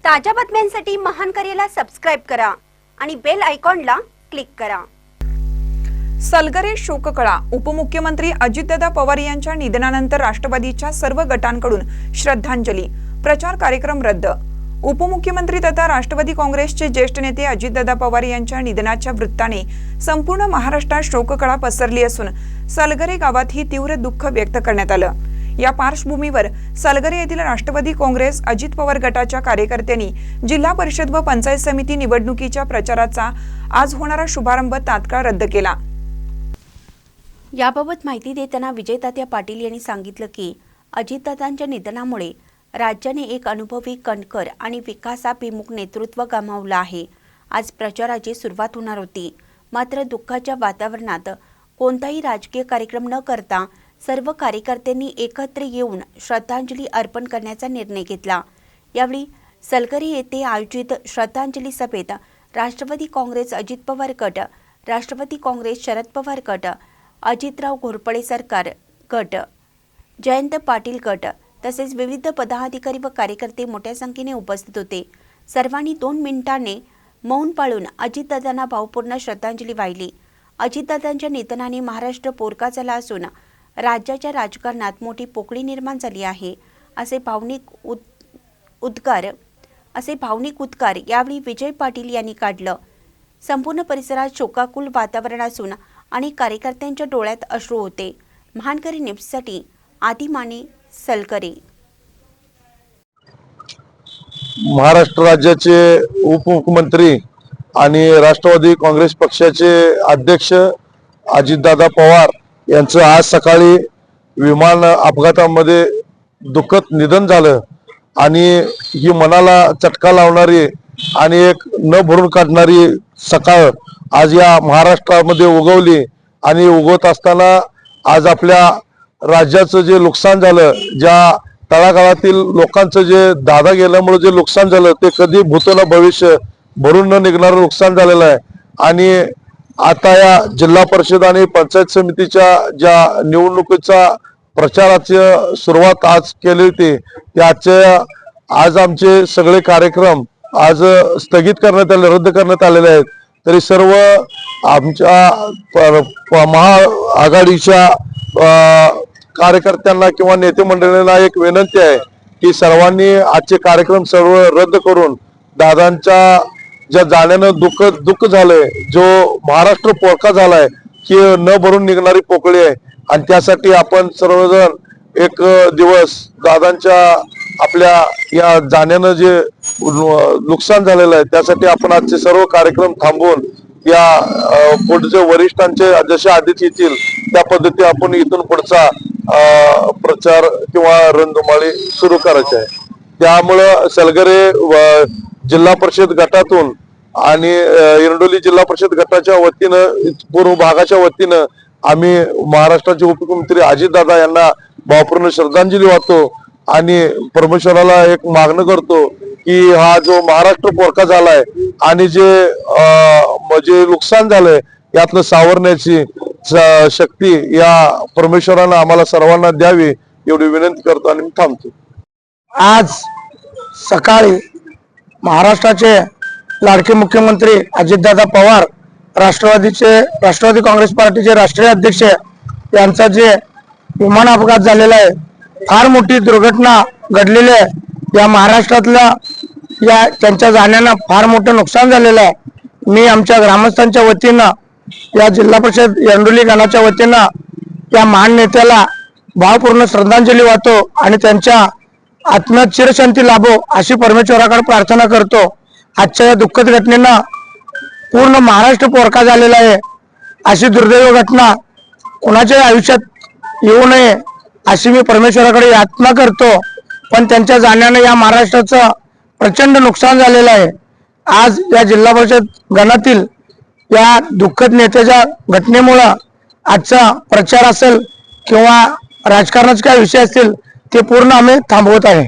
ताज्या बातम्यांसाठी महान करेला सबस्क्राइब करा आणि बेल आयकॉनला क्लिक करा। सलगरे शोककळा। उपमुख्यमंत्री अजितदादा पवार यांच्या निधनानंतर राष्ट्रवादीच्या सर्व गटांकडून श्रद्धांजली। प्रचार कार्यक्रम रद्द। उपमुख्यमंत्री तथा राष्ट्रवादी काँग्रेसचे ज्येष्ठ नेते अजितदादा पवार यांच्या निधनाच्या वृत्ताने संपूर्ण महाराष्ट्रात शोककळा पसरली असून सलगरे गावातही तीव्र दुःख व्यक्त करण्यात आलं। या पार्श्वभूमीवर सलगरे येथील राष्ट्रवादी काँग्रेस अजित पवार गटाच्या कार्यकर्त्यांनी जिल्हा परिषद व पंचायत समिती निवडणुकीच्या प्रचाराचा आज होणारा शुभारंभ तात्काळ रद्द केला। याबाबत माहिती देताना विजयतात्या पाटील यांनी सांगितलं की अजितदादांच्या निधनामुळे राज्याने एक अनुभवी कणकर आणि विकासाभिमुख नेतृत्व गमावलं आहे। आज प्रचाराची सुरुवात होणार होती, मात्र दुःखाच्या वातावरणात कोणताही राजकीय कार्यक्रम न करता सर्व कार्यकर्त्यांनी एकत्र येऊन श्रद्धांजली अर्पण करण्याचा निर्णय घेतला। यावेळी सलगरे येथे आयोजित श्रद्धांजली सभेत राष्ट्रवादी काँग्रेस अजित पवार गट, राष्ट्रवादी काँग्रेस शरद पवार गट, अजितराव घोरपडे सरकार गट, जयंत पाटील गट तसेच विविध पदाधिकारी व कार्यकर्ते मोठ्या संख्येने उपस्थित होते। सर्वांनी 2 मिनिटांनी मौन पाळून अजितदादांना भावपूर्ण श्रद्धांजली वाहिली। अजितदादांच्या निधनाने महाराष्ट्र पोरका झाला असून राज्याच्या राजकारणात मोठी पोकळी निर्माण झाली आहे, असे भावनिक उद्गार यावेळी विजय पाटील यांनी काढलं। संपूर्ण परिसरात शोकाकुल वातावरण असून अनेक कार्यकर्त्यांच्या डोळ्यात अश्रू होते। महानकरी न्यूजसाठी आदिमाने, सलगरे। महाराष्ट्र राज्याचे उपमुख्यमंत्री आणि राष्ट्रवादी काँग्रेस पक्षाचे अध्यक्ष अजितदादा पवार यांचं आज सकाळी विमान अपघातामध्ये दुःखद निधन झालं आणि ही मनाला चटका लावणारी आणि एक न भरून काढणारी सकाळ आज या महाराष्ट्रामध्ये उगवली। आणि उगवत असताना आज आपल्या राज्याचं जे नुकसान झालं, ज्या तळागाळातील लोकांचं जे दादा गेल्यामुळे जे नुकसान झालं ते कधी भूत न भविष्य भरून न निघणारं नुकसान झालेलं आहे। आणि आता या जिल्हा परिषद आणि पंचायत समितीच्या ज्या निवडणुकीचा प्रचाराची सुरुवात आज केली होती, आज आमचे सगळे कार्यक्रम आज स्थगित करण्यात आले, रद्द करण्यात आलेले आहेत। तरी सर्व आमच्या महाआघाडीच्या कार्यकर्त्यांना किंवा नेते मंडळींना एक विनंती आहे की सर्वांनी आजचे कार्यक्रम सर्व रद्द करून दादांच्या ज्या जाण्यानं दुःख झालंय, जो महाराष्ट्र पोरका झालाय की न भरून निघणारी पोकळी आहे, आणि त्यासाठी आपण सर्वजण एक दिवस दादांच्या आपल्या या जाण्यानं जे नुकसान झालेलं आहे त्यासाठी आपण आजचे सर्व कार्यक्रम थांबवून या पुढचे वरिष्ठांचे जसे आदेश येतील त्या पद्धती आपण इथून पुढचा प्रचार किंवा रणधुमाळी सुरू करायची आहे। त्यामुळं सलगरे जिल्हा परिषद गटातून आणि एरंडोली जिल्हा परिषद गटाच्या वतीनं, पूर्व भागाच्या वतीनं आम्ही महाराष्ट्राचे उपमुख्यमंत्री अजितदादा यांना भावपूर्ण श्रद्धांजली वाहतो आणि परमेश्वराला एक मागणं करतो की हा जो महाराष्ट्र पोरका झालाय आणि जे नुकसान झालंय यातलं सावरण्याची शक्ती या परमेश्वरानं आम्हाला सर्वांना द्यावी एवढी विनंती करतो आणि मी थांबतो। आज सकाळी महाराष्ट्राचे लाडके मुख्यमंत्री अजितदादा पवार, राष्ट्रवादी काँग्रेस पार्टीचे राष्ट्रीय अध्यक्ष यांचा जे विमान अपघात झालेला आहे, फार मोठी दुर्घटना घडलेली आहे। या महाराष्ट्रातल्या त्यांच्या जाण्यानं फार मोठं नुकसान झालेलं आहे। मी आमच्या ग्रामस्थांच्या वतीनं, या जिल्हा परिषद एरंडोली गणाच्या वतीनं या महान नेत्याला भावपूर्ण श्रद्धांजली वाहतो आणि त्यांच्या आत्म्यात चिरशांती लाभो अशी परमेश्वराकडे प्रार्थना करतो। आजच्या या दुःखद घटनेनं पूर्ण महाराष्ट्र पोरका झालेला आहे। अशी दुर्दैव घटना कोणाच्या आयुष्यात येऊ नये अशी मी परमेश्वराकडे याचना करतो। पण त्यांच्या जाण्याने या महाराष्ट्राचं प्रचंड नुकसान झालेलं आहे। आज या जिल्हा परिषद गणातील या दुःखद नेत्याच्या घटनेमुळं आजचा प्रचार असेल किंवा राजकारणाचे काय विषय असतील ते पूर्ण आम्ही थांबवत आहे।